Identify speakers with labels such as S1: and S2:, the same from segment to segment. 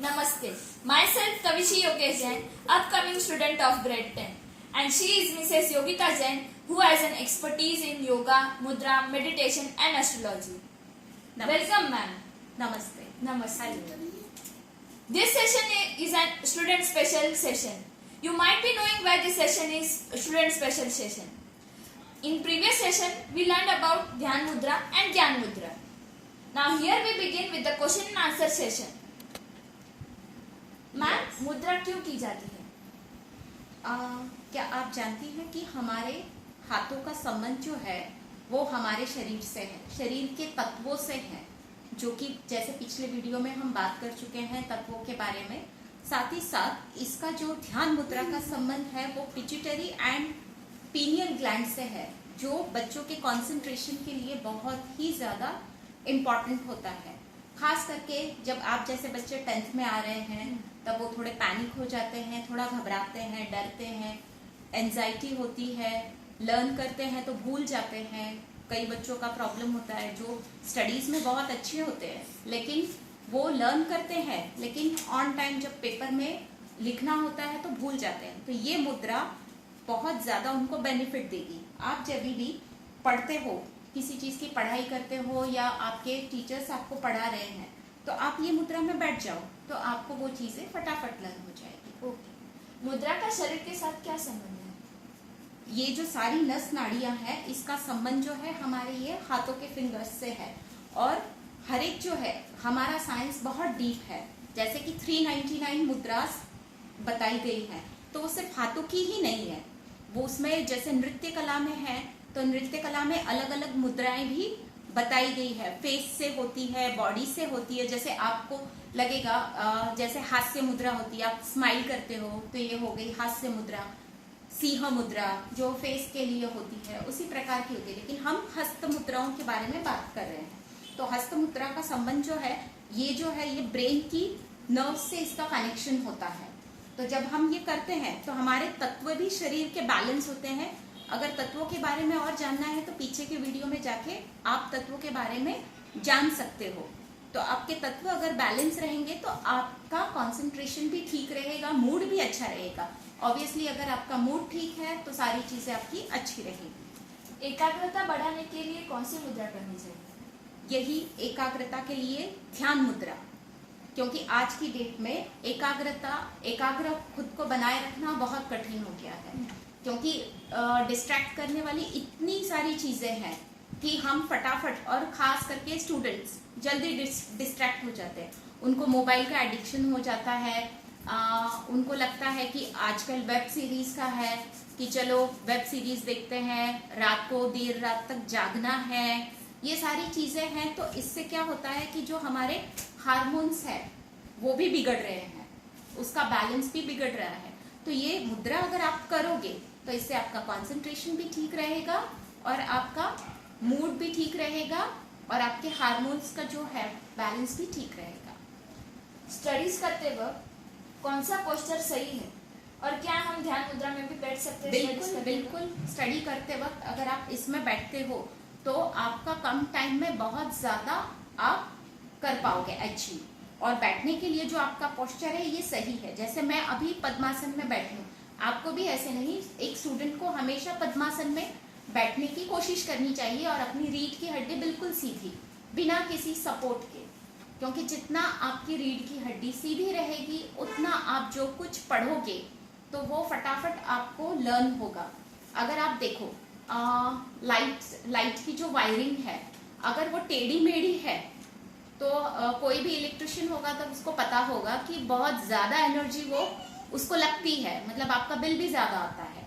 S1: Namaste. Myself Kavishi Yogesh Jain, upcoming student of grade 10. And she is Mrs. Yogita Jain, who has an expertise in yoga, mudra, meditation and astrology.
S2: Namaste.
S1: Welcome ma'am.
S2: Namaste.
S1: Namaste. This session is a student special session. You might be knowing why this session is a student special session. In previous session, we learned about Dhyan Mudra and Gyan Mudra. Now here we begin with the question and answer session. Ma'am मुद्रा क्यों की जाती है?
S2: क्या आप जानती हैं कि हमारे हाथों का संबंध जो है वो हमारे शरीर से है, शरीर के तत्वों से है, जो कि जैसे पिछले वीडियो में हम बात कर चुके हैं तत्वों के बारे में। साथ ही साथ इसका जो ध्यान मुद्रा का संबंध है वो पिट्यूटरी एंड पीनियल ग्लैंड से है, जो बच्चों के कंसंट्रेशन के लिए बहुत ही ज्यादा इम्पोर्टेंट होता है। खास करके जब आप जैसे बच्चे 10th में आ रहे हैं तब वो थोड़े पैनिक हो जाते हैं, थोड़ा घबराते हैं, डरते हैं, एंजाइटी होती है, लर्न करते हैं तो भूल जाते हैं। कई बच्चों का प्रॉब्लम होता है जो स्टडीज में बहुत अच्छे होते हैं लेकिन वो लर्न करते हैं लेकिन ऑन टाइम जब पेपर में लिखना होता है तो भूल जाते हैं। तो ये मुद्रा बहुत ज्यादा उनको बेनिफिट देगी। आप जब भी पढ़ते हो, किसी चीज की पढ़ाई करते हो या आपके टीचर्स आपको पढ़ा रहे हैं तो आप ये मुद्रा में बैठ जाओ तो आपको वो चीजें फटाफट लर्न हो जाएगी।
S1: ओके। मुद्रा का शरीर के साथ क्या संबंध है?
S2: ये जो सारी नस नाड़ियां हैं इसका संबंध जो है हमारे ये हाथों के फिंगर्स से है। और हर एक जो है हमारा साइंस बहुत डीप है। जैसे कि 399 मुद्रास बताई गई है तो वो सिर्फ हाथों की ही नहीं है, वो उसमें जैसे नृत्य कला में है तो नृत्य कला में अलग अलग मुद्राएं भी बताई गई है। फेस से होती है, बॉडी से होती है। जैसे आपको लगेगा जैसे हास्य मुद्रा होती है, आप स्माइल करते हो तो ये हो गई हास्य मुद्रा। सिंह मुद्रा जो फेस के लिए होती है उसी प्रकार की होती है, लेकिन हम हस्त मुद्राओं के बारे में बात कर रहे हैं। तो हस्त मुद्रा का संबंध जो है ये ब्रेन की नर्व से इसका कनेक्शन होता है। तो जब हम ये करते हैं तो हमारे तत्व भी शरीर के बैलेंस होते हैं। अगर तत्वों के बारे में और जानना है तो पीछे के वीडियो में जाके आप तत्वों के बारे में जान सकते हो। तो आपके तत्व अगर बैलेंस रहेंगे तो आपका कंसंट्रेशन भी ठीक रहेगा, मूड भी अच्छा रहेगा। ऑब्वियसली अगर आपका मूड ठीक है तो सारी चीजें आपकी अच्छी रहेगी।
S1: एकाग्रता बढ़ाने के लिए कौन सी मुद्रा करनी चाहिए?
S2: यही एकाग्रता के लिए ध्यान मुद्रा, क्योंकि आज की डेट में एकाग्र खुद को बनाए रखना बहुत कठिन हो गया है, क्योंकि डिस्ट्रैक्ट करने वाली इतनी सारी चीजें हैं कि हम फटाफट, और खास करके स्टूडेंट्स जल्दी डिस्ट्रैक्ट हो जाते हैं। उनको मोबाइल का एडिक्शन हो जाता है। उनको लगता है कि आजकल वेब सीरीज का है कि चलो वेब सीरीज देखते हैं, रात को देर रात तक जागना है, ये सारी चीजें हैं। तो इससे क्या होता है कि जो हमारे हार्मोन्स है वो भी बिगड़ रहे हैं, उसका बैलेंस भी बिगड़ रहा है। तो ये मुद्रा अगर आप करोगे तो इससे आपका कंसंट्रेशन भी ठीक रहेगा और आपका मूड भी ठीक रहेगा और आपके हार्मोन्स का जो है बैलेंस भी ठीक रहेगा।
S1: स्टडीज करते वक्त कौन सा पोस्चर सही है और क्या हम ध्यान मुद्रा में भी बैठ सकते हैं?
S2: बिल्कुल। स्टडी करते वक्त अगर आप इसमें बैठते हो तो आपका कम टाइम में बहुत ज्यादा आप कर पाओगे अचीव। और बैठने के लिए जो आपका पोस्चर है ये सही है। जैसे मैं अभी पद्मासन में बैठी हूँ, आपको भी ऐसे नहीं, एक स्टूडेंट को हमेशा पद्मासन में बैठने की कोशिश करनी चाहिए और अपनी रीढ़ की हड्डी बिल्कुल सीधी, बिना किसी सपोर्ट के, क्योंकि जितना आपकी रीढ़ की हड्डी सीधी रहेगी उतना आप जो कुछ पढ़ोगे तो वो फटाफट आपको लर्न होगा। अगर आप देखो लाइट की जो वायरिंग है अगर वो टेढ़ी मेढ़ी है तो कोई भी इलेक्ट्रिशियन होगा तो उसको पता होगा कि बहुत ज्यादा एनर्जी वो उसको लगती है, मतलब आपका बिल भी ज्यादा आता है,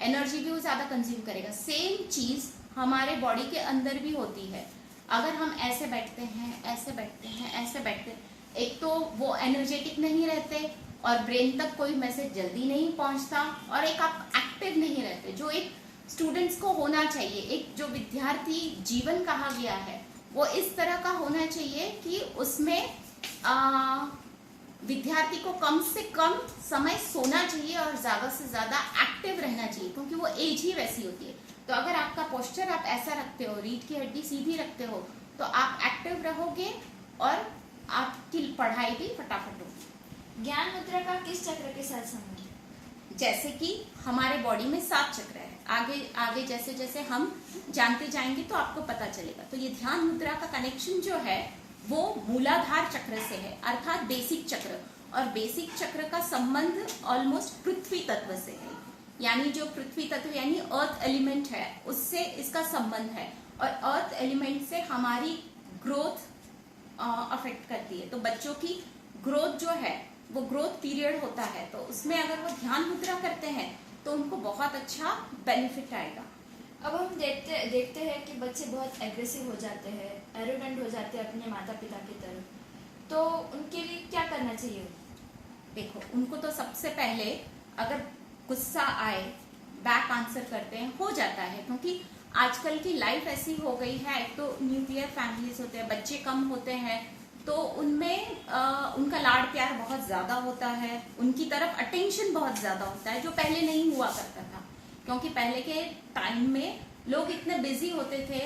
S2: एनर्जी भी वो ज्यादा कंज्यूम करेगा। सेम चीज हमारे बॉडी के अंदर भी होती है। अगर हम ऐसे बैठते हैं, ऐसे बैठते हैं, ऐसे बैठते हैं, एक तो वो एनर्जेटिक नहीं रहते और ब्रेन तक कोई मैसेज जल्दी नहीं पहुंचता, और एक आप एक्टिव नहीं रहते, जो एक स्टूडेंट्स को होना चाहिए। एक जो विद्यार्थी जीवन कहा गया है वो इस तरह का होना चाहिए कि उसमें विद्यार्थी को कम से कम समय सोना चाहिए और ज्यादा से ज्यादा एक्टिव रहना चाहिए, क्योंकि वो एज ही वैसी होती है। तो अगर आपका पोस्चर आप ऐसा रखते हो, रीढ़ की हड्डी सीधी रखते हो, तो आप एक्टिव रहोगे और आपकी पढ़ाई भी फटाफट होगी।
S1: ज्ञान मुद्रा का किस चक्र के साथ संबंध है?
S2: जैसे कि हमारे बॉडी में 7 चक्र है, आगे आगे जैसे जैसे हम जानते जाएंगे तो आपको पता चलेगा। तो ये ध्यान मुद्रा का कनेक्शन जो है वो मूलाधार चक्र से है, अर्थात बेसिक चक्र। और बेसिक चक्र का संबंध ऑलमोस्ट पृथ्वी तत्व से है, यानी जो पृथ्वी तत्व यानी अर्थ एलिमेंट है उससे इसका संबंध है। और अर्थ एलिमेंट से हमारी ग्रोथ अफेक्ट करती है। तो बच्चों की ग्रोथ जो है वो ग्रोथ पीरियड होता है, तो उसमें अगर वो ध्यान मुद्रा करते हैं तो उनको बहुत अच्छा बेनिफिट आएगा।
S1: अब हम देखते हैं कि बच्चे बहुत एग्रेसिव हो जाते हैं, एरोगेंट हो जाते हैं अपने माता पिता की तरफ, तो उनके लिए क्या करना चाहिए?
S2: देखो, उनको तो सबसे पहले अगर गुस्सा आए बैक आंसर करते हैं, हो जाता है क्योंकि आजकल की लाइफ ऐसी हो गई है। एक तो न्यूक्लियर फैमिलीज होते हैं, बच्चे कम होते हैं, तो उनमें उनका लाड प्यार बहुत ज्यादा होता है, उनकी तरफ अटेंशन बहुत ज्यादा होता है, जो पहले नहीं हुआ करता था। क्योंकि पहले के टाइम में लोग इतने बिजी होते थे,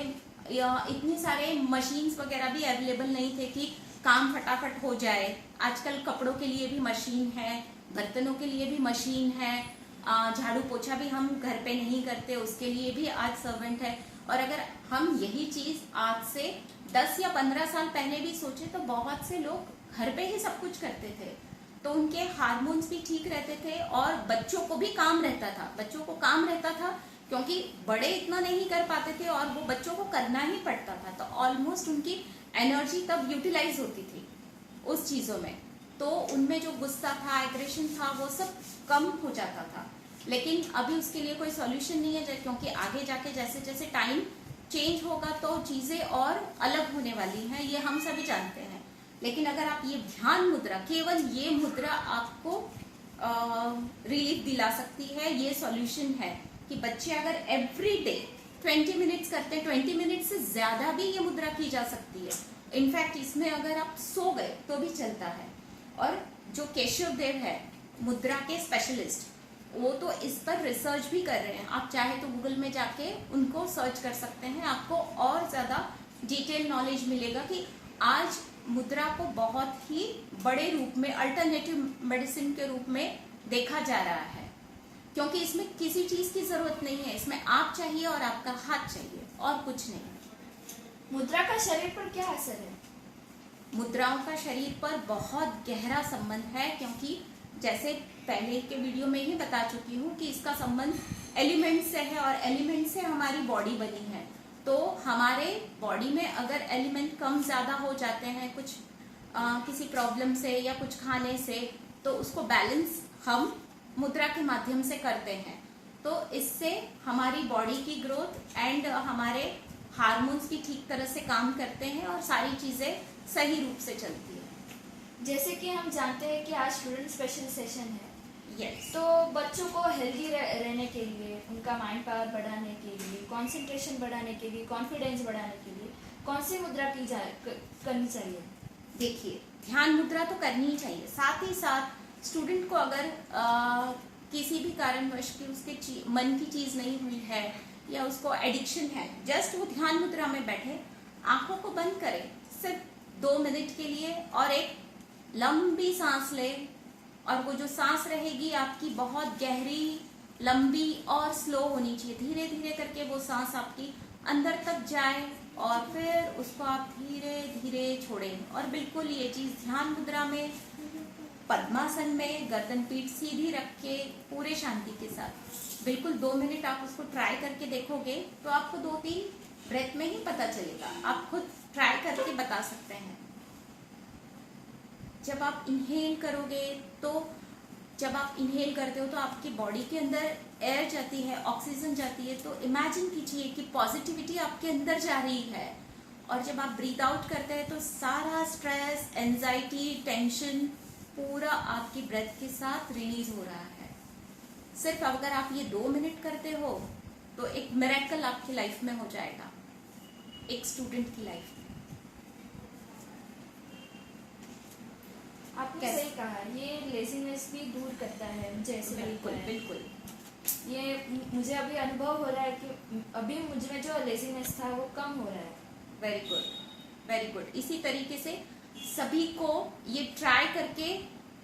S2: इतने सारे मशीन्स वगैरह भी अवेलेबल नहीं थे कि काम फटाफट हो जाए। आजकल कपड़ों के लिए भी मशीन है, बर्तनों के लिए भी मशीन है, झाड़ू पोछा भी हम घर पे नहीं करते, उसके लिए भी आज सर्वेंट है। और अगर हम यही चीज आज से 10 या 15 साल पहले भी सोचे तो बहुत से लोग घर पे ही सब कुछ करते थे, तो उनके हार्मोन्स भी ठीक रहते थे और बच्चों को भी काम रहता था। बच्चों को काम रहता था क्योंकि बड़े इतना नहीं कर पाते थे और वो बच्चों को करना ही पड़ता था, तो ऑलमोस्ट उनकी एनर्जी तब यूटिलाइज होती थी उस चीजों में। तो उनमें जो गुस्सा था, एग्रेशन था, वो सब कम हो जाता था। लेकिन अभी उसके लिए कोई सॉल्यूशन नहीं है, क्योंकि आगे जाके जैसे जैसे टाइम चेंज होगा तो चीजें और अलग होने वाली हैं, ये हम सभी जानते हैं। लेकिन अगर आप ये ध्यान मुद्रा, केवल ये मुद्रा आपको रिलीफ दिला सकती है, ये सॉल्यूशन है कि बच्चे अगर एवरी डे 20 मिनट्स करते हैं, 20 मिनट से ज्यादा भी ये मुद्रा की जा सकती है। इनफैक्ट इसमें अगर आप सो गए तो भी चलता है। और जो केशव देव है मुद्रा के स्पेशलिस्ट, वो तो इस पर रिसर्च भी कर रहे हैं। आप चाहे तो गूगल में जाके उनको सर्च कर सकते हैं, आपको और ज्यादा डिटेल नॉलेज मिलेगा कि आज मुद्रा को बहुत ही बड़े रूप में अल्टरनेटिव मेडिसिन के रूप में देखा जा रहा है, क्योंकि इसमें किसी चीज की जरूरत नहीं है, इसमें आप चाहिए और आपका हाथ चाहिए और कुछ नहीं।
S1: मुद्रा का शरीर पर क्या असर है?
S2: मुद्राओं का शरीर पर बहुत गहरा संबंध है, क्योंकि जैसे पहले के वीडियो में ही बता चुकी हूँ कि इसका संबंध एलिमेंट से है और एलिमेंट से हमारी बॉडी बनी है। तो हमारे बॉडी में अगर एलिमेंट कम ज्यादा हो जाते हैं कुछ किसी प्रॉब्लम से या कुछ खाने से, तो उसको बैलेंस हम मुद्रा के माध्यम से करते हैं। तो इससे हमारी बॉडी की ग्रोथ एंड हमारे हार्मोन्स भी ठीक तरह से काम करते हैं और सारी चीजें सही रूप से चलती है।
S1: जैसे कि हम जानते हैं कि आज स्टूडेंट स्पेशल सेशन है,
S2: यस।
S1: तो बच्चों को हेल्दी रहने के लिए, उनका माइंड पावर बढ़ाने के लिए, कंसंट्रेशन बढ़ाने के लिए, कॉन्फिडेंस बढ़ाने के लिए कौन सी मुद्रा करनी चाहिए?
S2: देखिए, ध्यान मुद्रा तो करनी ही चाहिए, साथ ही साथ स्टूडेंट को अगर किसी भी कारणवश की उसके मन की चीज नहीं हुई है या उसको एडिक्शन है, जस्ट वो ध्यान मुद्रा में बैठे, आंखों को बंद करे सिर्फ 2 मिनट के लिए और एक लंबी सांस ले, और वो जो सांस रहेगी आपकी बहुत गहरी, लंबी और स्लो होनी चाहिए। धीरे धीरे करके वो सांस आपकी अंदर तक जाए और फिर उसको आप धीरे धीरे छोड़ें। और बिल्कुल ये चीज ध्यान मुद्रा में पद्मासन में गर्दन पीठ सीधी रख के पूरे शांति के साथ बिल्कुल 2 मिनट आप उसको ट्राई करके देखोगे तो आपको 2-3 ब्रेथ में ही पता चलेगा। आप खुद ट्राई करके बता सकते हैं। जब आप इनहेल करोगे, तो जब आप इनहेल करते हो तो आपकी बॉडी के अंदर एयर जाती है, ऑक्सीजन जाती है, तो इमेजिन कीजिए कि पॉजिटिविटी आपके अंदर जा रही है। और जब आप ब्रीथ आउट करते हैं तो सारा स्ट्रेस, एंजाइटी, टेंशन पूरा आपकी ब्रेथ के साथ रिलीज हो रहा है। सिर्फ अगर आप ये 2 मिनट करते हो तो एक मिरेकल आपकी लाइफ में हो जाएगा, एक स्टूडेंट की लाइफ में।
S1: आपने सही कहा, ये लेजीनेस भी दूर करता है मुझे ऐसे लगता है।
S2: बिल्कुल।
S1: ये मुझे अभी अनुभव हो रहा है कि अभी मुझ में जो लेजीनेस था वो कम हो रहा है।
S2: Very good, very good. इसी तरीके से सभी को ये ट्राई करके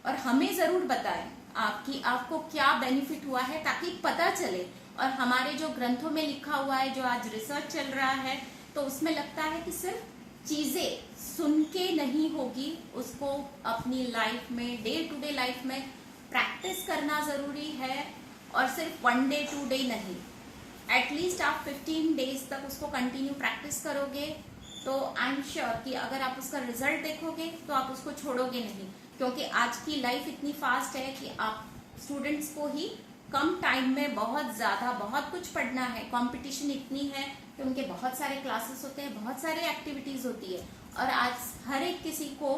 S2: और हमें जरूर बताएं आपको क्या बेनिफिट हुआ है, ताकि पता चले। और हमारे जो ग्रंथों में लिखा हुआ है, जो आज रिसर्च चल रहा है, तो उसमें लगता है कि सिर्फ चीजें सुन के नहीं होगी, उसको अपनी लाइफ में, डे टू डे लाइफ में प्रैक्टिस करना जरूरी है। और सिर्फ 1 डे 2 डे नहीं, एटलीस्ट आप 15 डेज तक उसको कंटिन्यू प्रैक्टिस करोगे तो आई एम श्योर कि अगर आप उसका रिजल्ट देखोगे तो आप उसको छोड़ोगे नहीं। क्योंकि आज की लाइफ इतनी फास्ट है कि आप स्टूडेंट्स को ही कम टाइम में बहुत कुछ पढ़ना है। कंपटीशन इतनी है कि उनके बहुत सारे क्लासेस होते हैं, बहुत सारे एक्टिविटीज होती है, और आज हर एक किसी को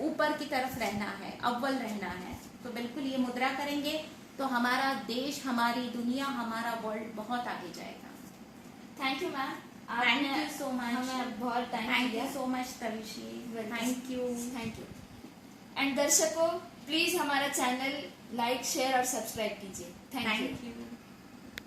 S2: ऊपर की तरफ रहना है, अव्वल रहना है। तो बिल्कुल ये मुद्रा करेंगे तो हमारा देश, हमारी दुनिया, हमारा वर्ल्ड बहुत आगे जाएगा।
S1: Thank you ma'am,
S2: thank you so much,
S1: हमें बहुत टाइम
S2: थैंक
S1: दिया।
S2: You so much Tavishi, thank you.
S1: And दर्शकों, प्लीज हमारा चैनल लाइक, शेयर और सब्सक्राइब कीजिए। Thank you.